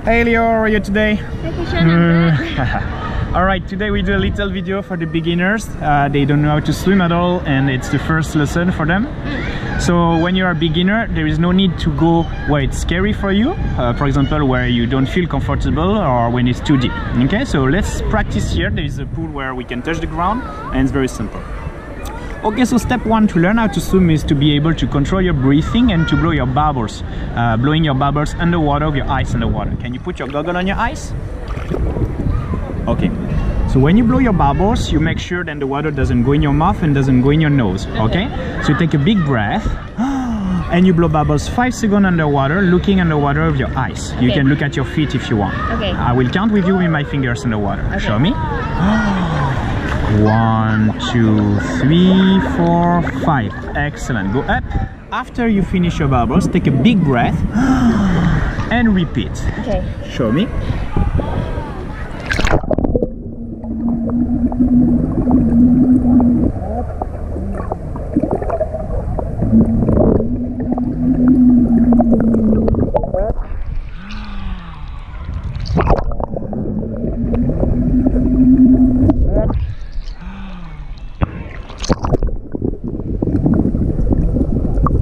Hey Leo, how are you today? Hi, Alright, today we do a little video for the beginners. They don't know how to swim at all and it's the first lesson for them. So when you're a beginner, there is no need to go where it's scary for you. For example, where you don't feel comfortable or when it's too deep. Okay, so let's practice here. There is a pool where we can touch the ground and it's very simple. Okay, so step one to learn how to swim is to be able to control your breathing and to blow your bubbles. Blowing your bubbles underwater with your eyes underwater. Can you put your goggle on your eyes? Okay, so when you blow your bubbles, you make sure that the water doesn't go in your mouth and doesn't go in your nose. Okay, so you take a big breath and you blow bubbles 5 seconds underwater, looking underwater with your eyes. You can look at your feet if you want. Okay. I will count with you with my fingers underwater. Okay. Show me. 1, 2, 3, 4, 5. Excellent. Go up. After you finish your bubbles, take a big breath and repeat. Okay. Show me.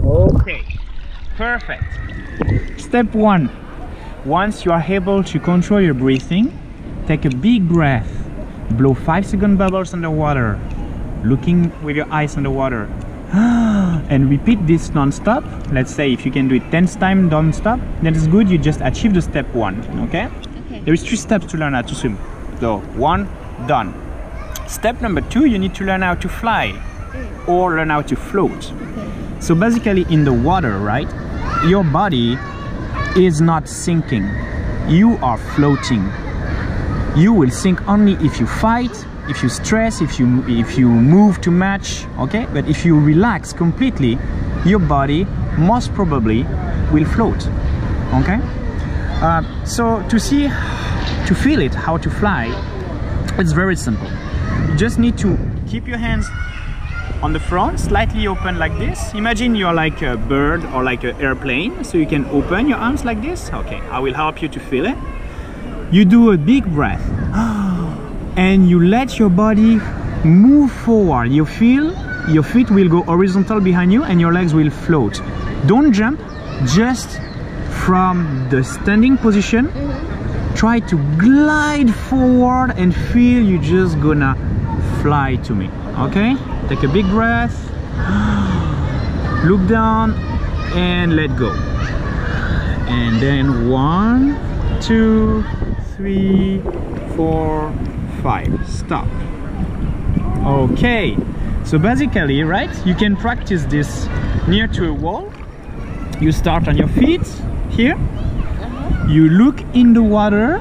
Okay, perfect. Step one, once you are able to control your breathing, take a big breath, blow 5-second bubbles underwater, looking with your eyes underwater, and repeat this non-stop. Let's say if you can do it 10 times non-stop, that is good. You just achieved the step one. Okay? There is 3 steps to learn how to swim. So 1, done. Step number 2, you need to learn how to fly or learn how to float. So basically in the water, right, your body is not sinking. You are floating. You will sink only if you fight, if you stress, if you move too much, okay? But if you relax completely, your body most probably will float, okay? So to feel it, how to fly, it's very simple. You just need to keep your hands on the front, slightly open like this. Imagine you're like a bird or like an airplane, so you can open your arms like this. Okay, I will help you to feel it. You do a big breath and you let your body move forward. You feel your feet will go horizontal behind you and your legs will float. Don't jump, just from the standing position, try to glide forward and feel you just gonna fly to me. Okay, take a big breath, look down and let go, and then 1, 2, 3, 4, 5, stop. Okay, so basically, right, you can practice this near to a wall. You start on your feet here, you look in the water,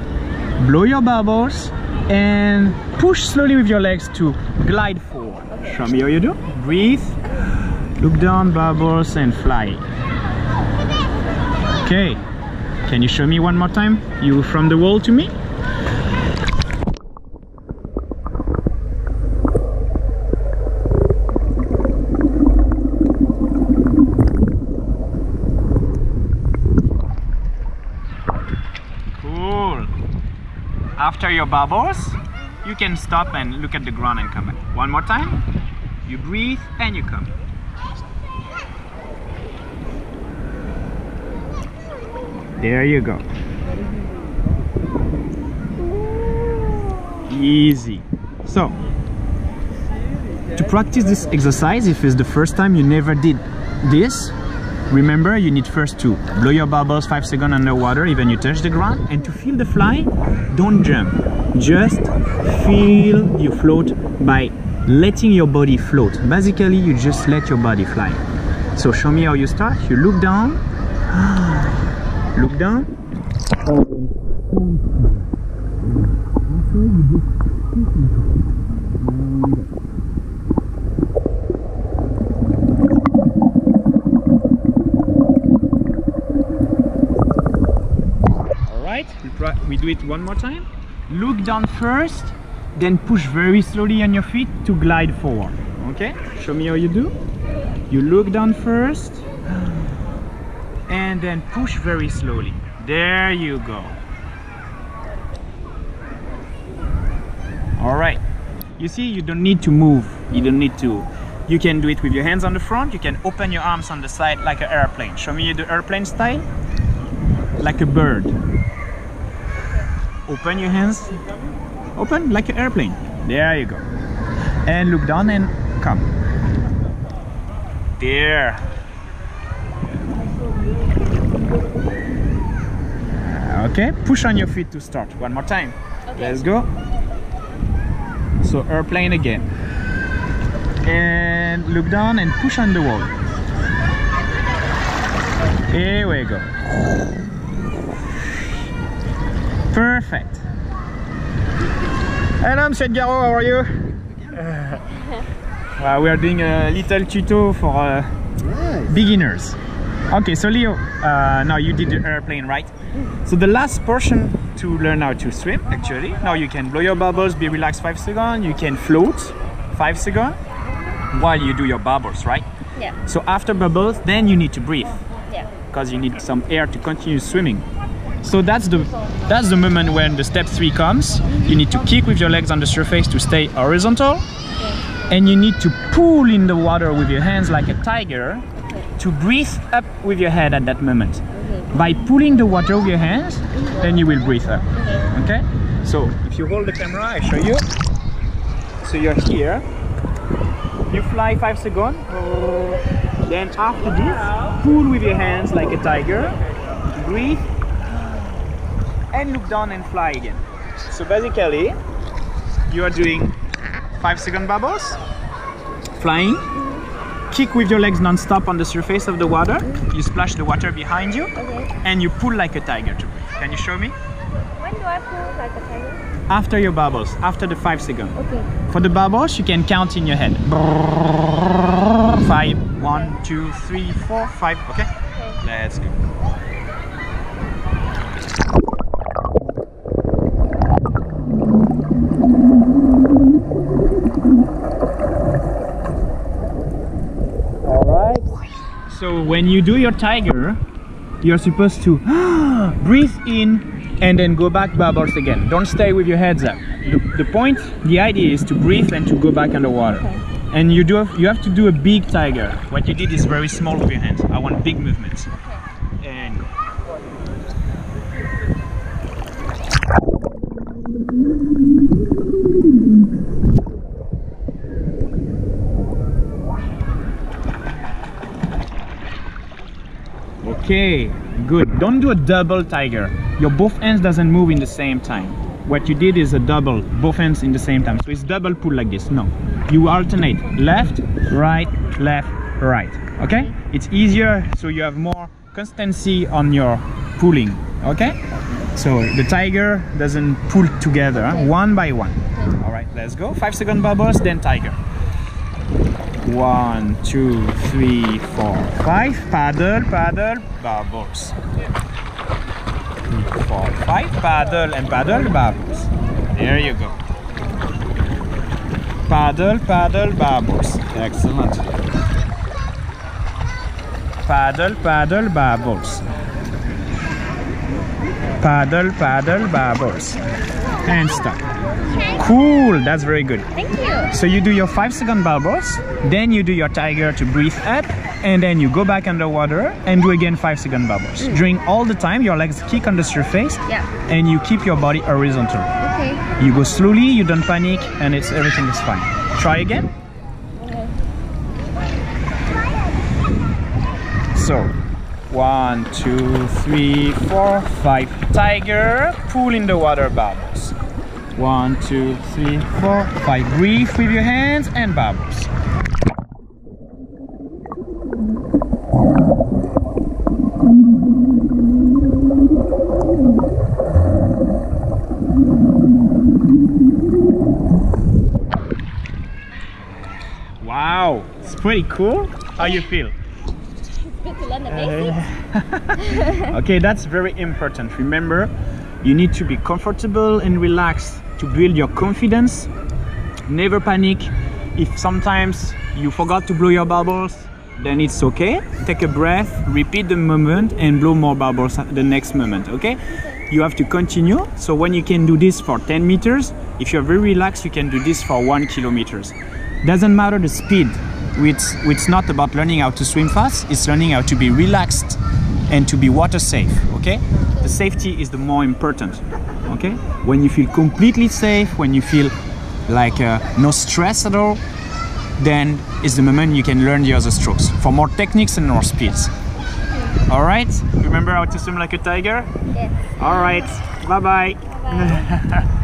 blow your bubbles and push slowly with your legs to glide forward. Show me how you do. Breathe, look down, bubbles and fly. Okay, can you show me one more time? You from the wall to me. Cool. After your bubbles, you can stop and look at the ground and come back. One more time. You breathe and you come. There you go. Easy. So, to practice this exercise, if it's the first time you never did this, remember you need first to blow your bubbles 5 seconds underwater, even you touch the ground, and to feel the fly, don't jump. Just feel you float by letting your body float. Basically, you just let your body fly. So show me how you start. You look down, look down. Alright, we do it one more time. Look down first, then push very slowly on your feet to glide forward. Okay, show me how you do. You look down first and then push very slowly. There you go. All right. You see, you don't need to move. You don't need to. You can do it with your hands on the front. You can open your arms on the side like an airplane. Show me the airplane style. Like a bird. Open your hands. Open like an airplane. There you go. And look down and come. There. Okay, push on your feet to start. One more time. Okay. Let's go. So airplane again. And look down and push on the wall. Here we go. Perfect. Hello, Mr. Garo, how are you? We are doing a little tuto for nice. Beginners. Okay, so Leo, now you did the airplane, right? So the last portion to learn how to swim, actually. Now you can blow your bubbles, be relaxed 5 seconds. You can float 5 seconds while you do your bubbles, right? Yeah. So after bubbles, then you need to breathe. Yeah. Because you need some air to continue swimming. So that's the moment when the step 3 comes. You need to kick with your legs on the surface to stay horizontal. Okay. And you need to pull in the water with your hands like a tiger to breathe up with your head at that moment. By pulling the water with your hands, then you will breathe up. Okay? So if you hold the camera, I show you. So you're here. You fly 5 seconds. Then after this, pull with your hands like a tiger. Breathe. And look down and fly again. So basically, you are doing 5-second bubbles, flying. Kick with your legs non-stop on the surface of the water. You splash the water behind you, and you pull like a tiger to breathe. Can you show me? When do I pull like a tiger? After your bubbles, after the 5 seconds. Okay. For the bubbles, you can count in your head. 5, 1, 2, 3, 4, 5. Okay? Let's go. So when you do your tiger, you're supposed to breathe in and then go back bubbles again. Don't stay with your heads up. The idea is to breathe and to go back underwater. Okay. And you have to do a big tiger. What you did is very small with your hands. I want big movements. Okay. And okay, good. Don't do a double tiger. Your both hands doesn't move in the same time. What you did is a double, both hands in the same time. So it's double pull like this. No, you alternate left, right, right. Okay? It's easier, so you have more consistency on your pulling. Okay? So the tiger doesn't pull together, one by one. All right, let's go. 5-second bubbles, then tiger. 1, 2, 3, 4, 5. Paddle, paddle, bubbles. 4, 5. Paddle and paddle, bubbles. There you go. Paddle, paddle, bubbles. Excellent. Paddle, paddle, bubbles. Paddle, paddle, bubbles. And stop. Cool, that's very good. Thank you. So you do your 5-second bubbles, then you do your tiger to breathe up, and then you go back underwater and do again 5-second bubbles. During all the time, your legs kick on the surface, and you keep your body horizontal. Okay. You go slowly, you don't panic, and everything is fine. Try again. Okay. So 1, 2, 3, 4, 5. Tiger, pull in the water, bubbles. 1, 2, 3, 4, 5. Breathe with your hands and bubbles. Wow, it's pretty cool. How you feel? It's good to learn the basics. Okay, that's very important. Remember, you need to be comfortable and relaxed to build your confidence. Never panic. If sometimes you forgot to blow your bubbles, then it's okay. Take a breath, repeat the movement, and blow more bubbles at the next moment, okay? You have to continue. So when you can do this for 10 meters, if you're very relaxed, you can do this for 1 kilometer. Doesn't matter the speed. It's not about learning how to swim fast, it's learning how to be relaxed and to be water safe, okay? The safety is the more important, okay? When you feel completely safe, when you feel like no stress at all, then is the moment you can learn the other strokes for more techniques and more speeds. All right, remember how to swim like a tiger? Yes. All right, bye-bye. Bye.